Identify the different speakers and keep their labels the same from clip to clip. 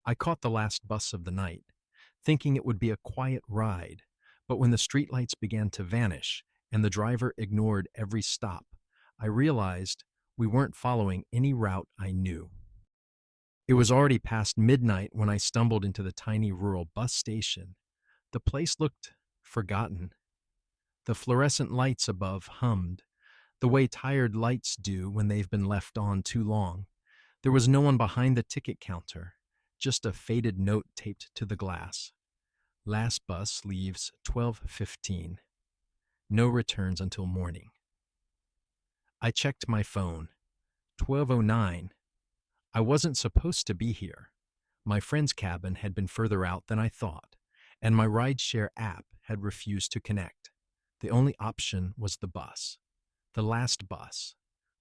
Speaker 1: I caught the last bus of the night, thinking it would be a quiet ride, but when the streetlights began to vanish and the driver ignored every stop, I realized we weren't following any route I knew. It was already past midnight when I stumbled into the tiny rural bus station. The place looked forgotten. The fluorescent lights above hummed, the way tired lights do when they've been left on too long. There was no one behind the ticket counter, just a faded note taped to the glass. Last bus leaves 12:15. No returns until morning. I checked my phone. 12:09. I wasn't supposed to be here. My friend's cabin had been further out than I thought, and my rideshare app had refused to connect. The only option was the bus. The last bus.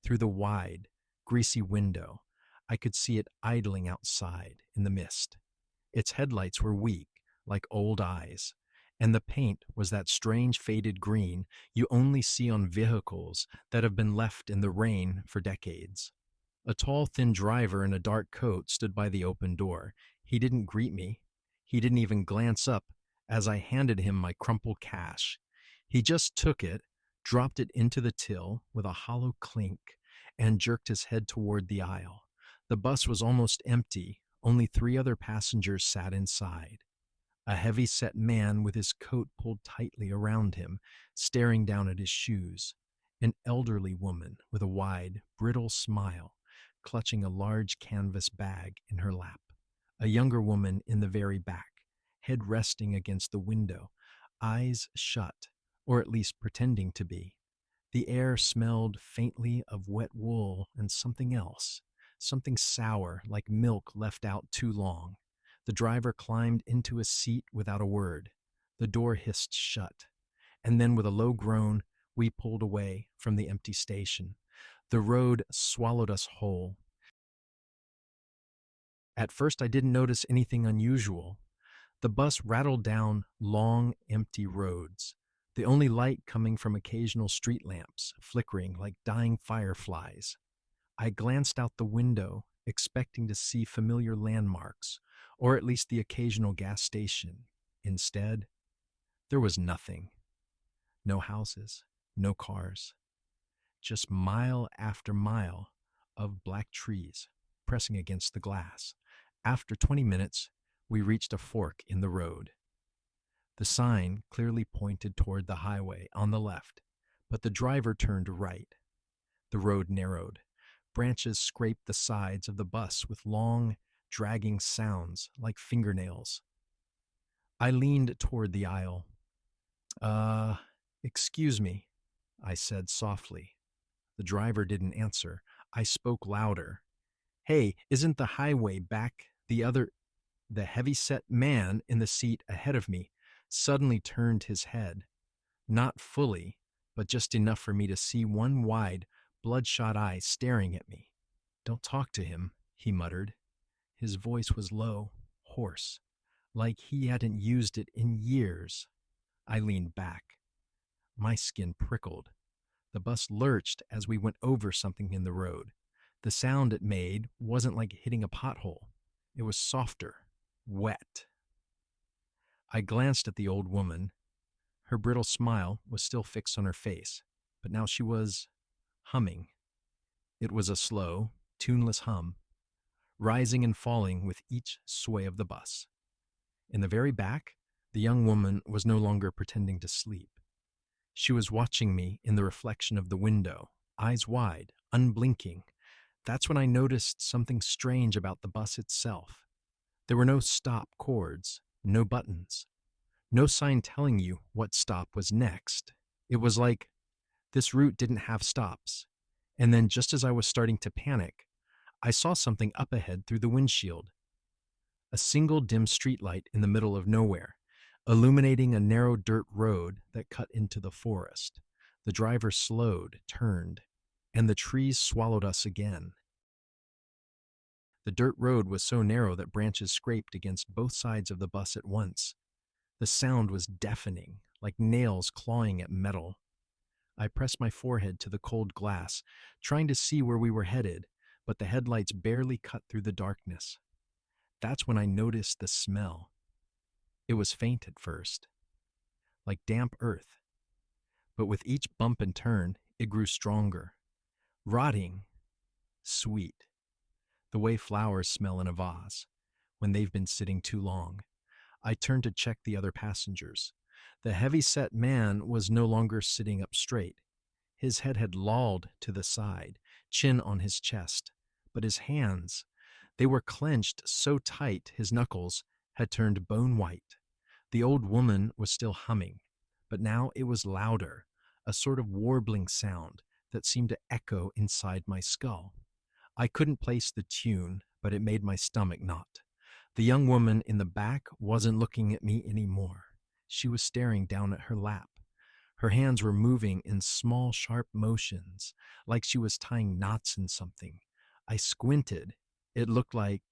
Speaker 1: Through the wide, greasy window, I could see it idling outside in the mist. Its headlights were weak, like old eyes, and the paint was that strange faded green you only see on vehicles that have been left in the rain for decades. A tall, thin driver in a dark coat stood by the open door. He didn't greet me. He didn't even glance up as I handed him my crumpled cash. He just took it, dropped it into the till with a hollow clink, and jerked his head toward the aisle. The bus was almost empty. Only 3 other passengers sat inside. A heavy-set man with his coat pulled tightly around him, staring down at his shoes. An elderly woman with a wide, brittle smile, clutching a large canvas bag in her lap. A younger woman in the very back, head resting against the window, eyes shut, or at least pretending to be. The air smelled faintly of wet wool and something else, something sour like milk left out too long. The driver climbed into a seat without a word. The door hissed shut, and then with a low groan, we pulled away from the empty station. The road swallowed us whole. At first, I didn't notice anything unusual. The bus rattled down long, empty roads, the only light coming from occasional street lamps, flickering like dying fireflies. I glanced out the window, expecting to see familiar landmarks, or at least the occasional gas station. Instead, there was nothing. No houses, no cars. Just mile after mile of black trees pressing against the glass. After 20 minutes, we reached a fork in the road. The sign clearly pointed toward the highway on the left, but the driver turned right. The road narrowed. Branches scraped the sides of the bus with long, dragging sounds like fingernails. I leaned toward the aisle. Excuse me, I said softly. The driver didn't answer. I spoke louder. Hey, isn't the highway back the heavy-set man in the seat ahead of me suddenly turned his head. Not fully, but just enough for me to see one wide, bloodshot eye staring at me. Don't talk to him, he muttered. His voice was low, hoarse, like he hadn't used it in years. I leaned back. My skin prickled. The bus lurched as we went over something in the road. The sound it made wasn't like hitting a pothole. It was softer, wet. I glanced at the old woman. Her brittle smile was still fixed on her face, but now she was humming. It was a slow, tuneless hum, rising and falling with each sway of the bus. In the very back, the young woman was no longer pretending to sleep. She was watching me in the reflection of the window, eyes wide, unblinking. That's when I noticed something strange about the bus itself. There were no stop cords, no buttons, no sign telling you what stop was next. It was like this route didn't have stops. And then just as I was starting to panic, I saw something up ahead through the windshield. A single dim streetlight in the middle of nowhere, illuminating a narrow dirt road that cut into the forest. The driver slowed, turned, and the trees swallowed us again. The dirt road was so narrow that branches scraped against both sides of the bus at once. The sound was deafening, like nails clawing at metal. I pressed my forehead to the cold glass, trying to see where we were headed, but the headlights barely cut through the darkness. that's when I noticed the smell. It was faint at first, like damp earth, but with each bump and turn, it grew stronger. Rotting, sweet, the way flowers smell in a vase when they've been sitting too long. I turned to check the other passengers. The heavy-set man was no longer sitting up straight. His head had lolled to the side, chin on his chest, but his hands, they were clenched so tight his knuckles had turned bone white. The old woman was still humming, but now it was louder, a sort of warbling sound that seemed to echo inside my skull. I couldn't place the tune, but it made my stomach knot. The young woman in the back wasn't looking at me anymore. She was staring down at her lap. Her hands were moving in small, sharp motions, like she was tying knots in something. I squinted. It looked like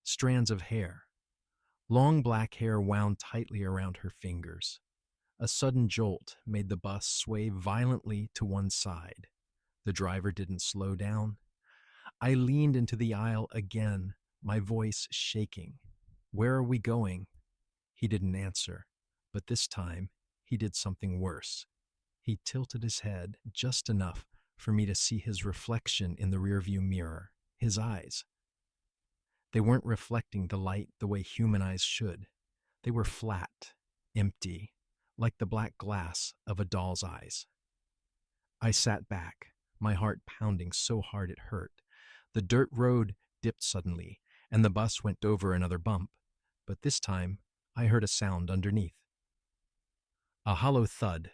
Speaker 1: strands of hair. Long black hair wound tightly around her fingers. A sudden jolt made the bus sway violently to one side. The driver didn't slow down. I leaned into the aisle again, my voice shaking. "Where are we going?" He didn't answer, but this time he did something worse. He tilted his head just enough for me to see his reflection in the rearview mirror, his eyes. They weren't reflecting the light the way human eyes should. They were flat, empty, like the black glass of a doll's eyes. I sat back, my heart pounding so hard it hurt. The dirt road dipped suddenly, and the bus went over another bump, but this time I heard a sound underneath. A hollow thud,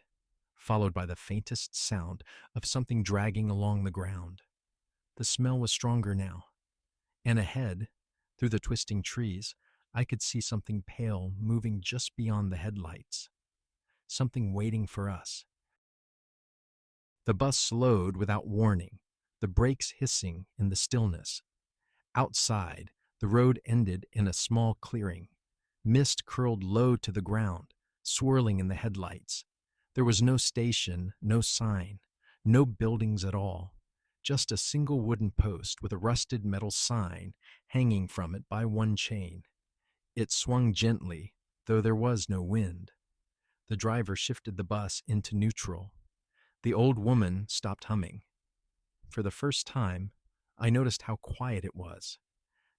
Speaker 1: followed by the faintest sound of something dragging along the ground. The smell was stronger now, and ahead, through the twisting trees, I could see something pale moving just beyond the headlights. Something waiting for us. The bus slowed without warning, the brakes hissing in the stillness. Outside, the road ended in a small clearing. Mist curled low to the ground, swirling in the headlights. There was no station, no sign, no buildings at all. Just a single wooden post with a rusted metal sign hanging from it by one chain. It swung gently, though there was no wind. The driver shifted the bus into neutral. The old woman stopped humming. For the first time, I noticed how quiet it was.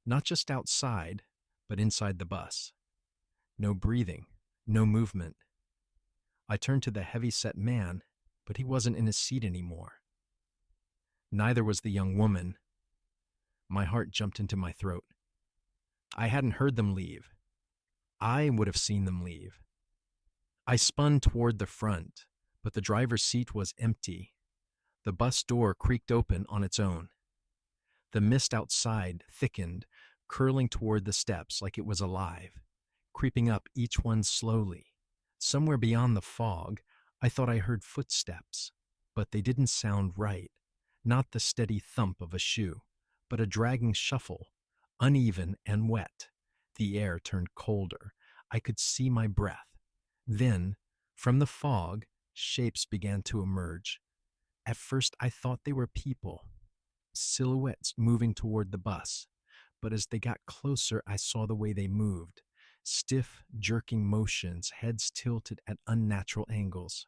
Speaker 1: Not just outside, but inside the bus. No breathing, no movement. I turned to the heavy-set man, but he wasn't in his seat anymore. Neither was the young woman. My heart jumped into my throat. I hadn't heard them leave. I would have seen them leave. I spun toward the front, but the driver's seat was empty. The bus door creaked open on its own. The mist outside thickened, curling toward the steps like it was alive, creeping up each one slowly. Somewhere beyond the fog, I thought I heard footsteps, but they didn't sound right. Not the steady thump of a shoe, but a dragging shuffle, uneven and wet. The air turned colder. I could see my breath. Then, from the fog, shapes began to emerge. At first, I thought they were people, silhouettes moving toward the bus. But as they got closer, I saw the way they moved. Stiff, jerking motions, heads tilted at unnatural angles.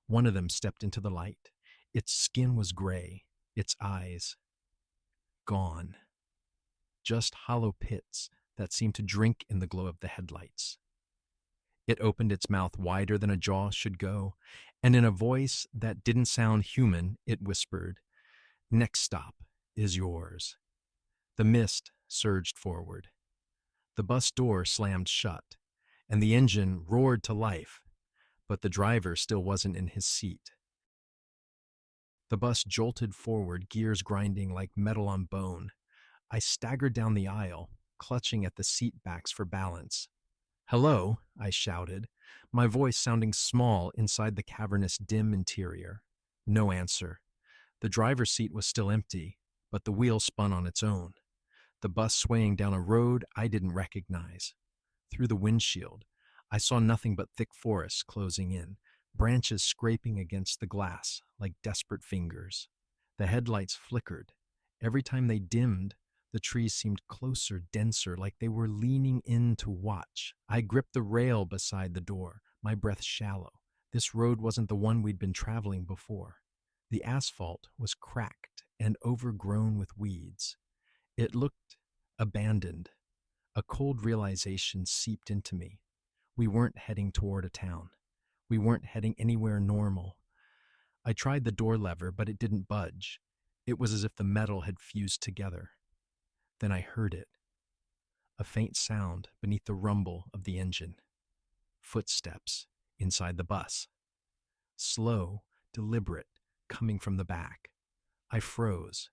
Speaker 1: One of them stepped into the light. Its skin was gray, its eyes gone. Just hollow pits that seemed to drink in the glow of the headlights. It opened its mouth wider than a jaw should go, and in a voice that didn't sound human, it whispered, "Next stop is yours." The mist surged forward. The bus door slammed shut, and the engine roared to life, but the driver still wasn't in his seat. The bus jolted forward, gears grinding like metal on bone. I staggered down the aisle, clutching at the seat backs for balance. "Hello," I shouted, my voice sounding small inside the cavernous, dim interior. No answer. The driver's seat was still empty, but the wheel spun on its own. The bus swaying down a road I didn't recognize. Through the windshield, I saw nothing but thick forest closing in, branches scraping against the glass like desperate fingers. The headlights flickered. Every time they dimmed, The trees seemed closer, denser, like they were leaning in to watch. I gripped the rail beside the door, my breath shallow. This road wasn't the one we'd been traveling before. The asphalt was cracked and overgrown with weeds. It looked abandoned. A cold realization seeped into me. We weren't heading toward a town. We weren't heading anywhere normal. I tried the door lever, but it didn't budge. It was as if the metal had fused together. Then I heard it, a faint sound beneath the rumble of the engine. Footsteps inside the bus. Slow, deliberate, coming from the back. I froze.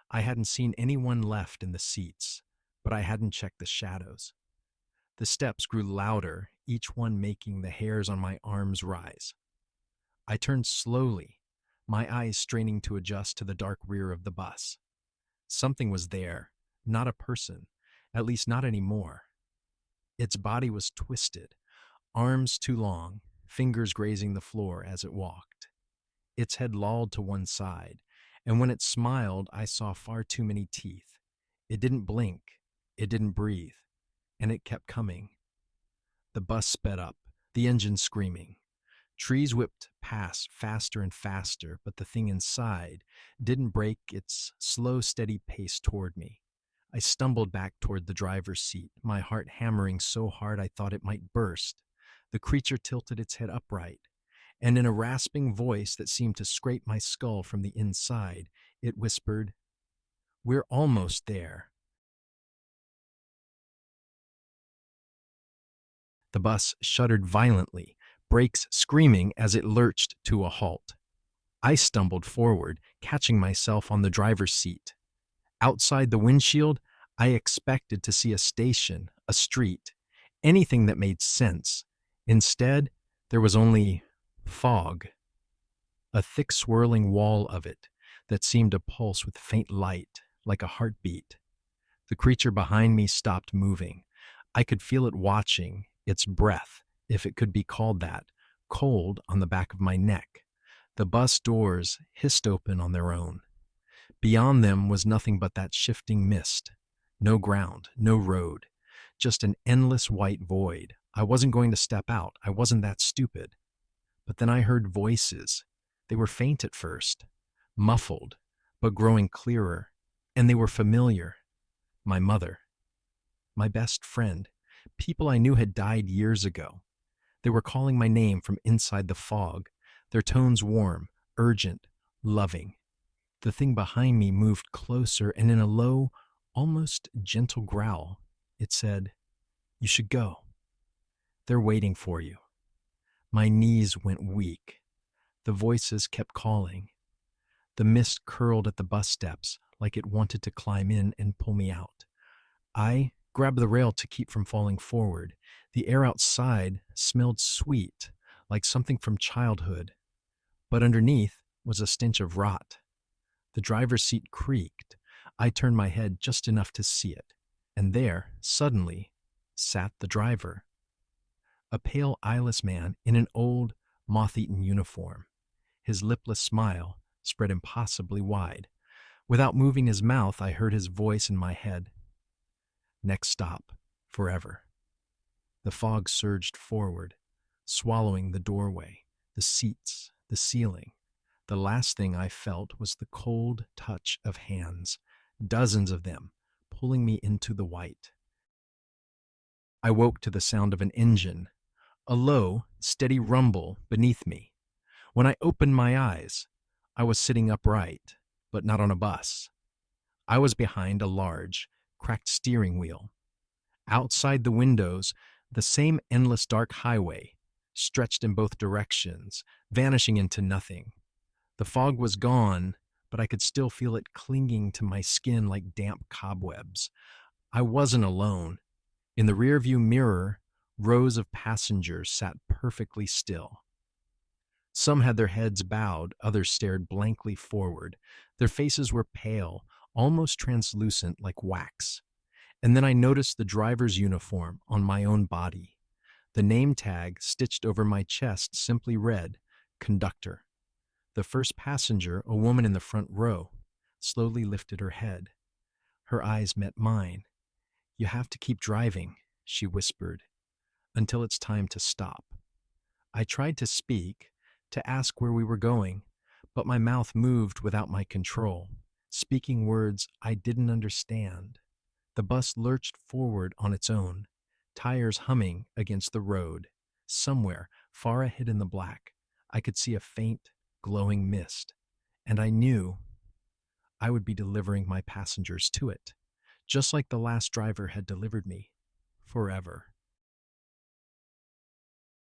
Speaker 1: I hadn't seen anyone left in the seats, but I hadn't checked the shadows. The steps grew louder, each one making the hairs on my arms rise. I turned slowly, my eyes straining to adjust to the dark rear of the bus. Something was there, not a person, at least not anymore. Its body was twisted, arms too long, fingers grazing the floor as it walked. Its head lolled to one side, and when it smiled, I saw far too many teeth. It didn't blink, it didn't breathe, and it kept coming. The bus sped up, the engine screaming. Trees whipped past faster and faster, but the thing inside didn't break its slow, steady pace toward me. I stumbled back toward the driver's seat, my heart hammering so hard I thought it might burst. The creature tilted its head upright, and in a rasping voice that seemed to scrape my skull from the inside, it whispered, "We're almost there." The bus shuddered violently, brakes screaming as it lurched to a halt. I stumbled forward, catching myself on the driver's seat. Outside the windshield, I expected to see a station, a street, anything that made sense. Instead, there was only fog, a thick swirling wall of it that seemed to pulse with faint light, like a heartbeat. The creature behind me stopped moving. I could feel it watching, its breath, if it could be called that, cold on the back of my neck. The bus doors hissed open on their own. Beyond them was nothing but that shifting mist. No ground, no road, just an endless white void. I wasn't going to step out. I wasn't that stupid. But then I heard voices. They were faint at first, muffled, but growing clearer, and they were familiar. My mother, my best friend, people I knew had died years ago. They were calling my name from inside the fog, their tones warm, urgent, loving. The thing behind me moved closer, and in a low, almost gentle growl, it said, "You should go. They're waiting for you." My knees went weak. The voices kept calling. The mist curled at the bus steps like it wanted to climb in and pull me out. I grabbed the rail to keep from falling forward. The air outside smelled sweet, like something from childhood, but underneath was a stench of rot. The driver's seat creaked. I turned my head just enough to see it, and there, suddenly, sat the driver. A pale, eyeless man in an old, moth-eaten uniform. His lipless smile spread impossibly wide. Without moving his mouth, I heard his voice in my head. Next stop, forever. The fog surged forward, swallowing the doorway, the seats, the ceiling. The last thing I felt was the cold touch of hands, dozens of them, pulling me into the white. I woke to the sound of an engine, a low, steady rumble beneath me. When I opened my eyes, I was sitting upright, but not on a bus. I was behind a large, cracked steering wheel. Outside the windows, the same endless dark highway, stretched in both directions, vanishing into nothing. The fog was gone, but I could still feel it clinging to my skin like damp cobwebs. I wasn't alone. In the rearview mirror, rows of passengers sat perfectly still. Some had their heads bowed, others stared blankly forward. Their faces were pale, almost translucent like wax. And then I noticed the driver's uniform on my own body. The name tag stitched over my chest simply read, "Conductor." The first passenger, a woman in the front row, slowly lifted her head. Her eyes met mine. "You have to keep driving," she whispered, "until it's time to stop." I tried to speak, to ask where we were going, but my mouth moved without my control, speaking words I didn't understand. The bus lurched forward on its own, tires humming against the road. Somewhere, far ahead in the black, I could see a faint, glowing mist, and I knew I would be delivering my passengers to it, just like the last driver had delivered me, forever.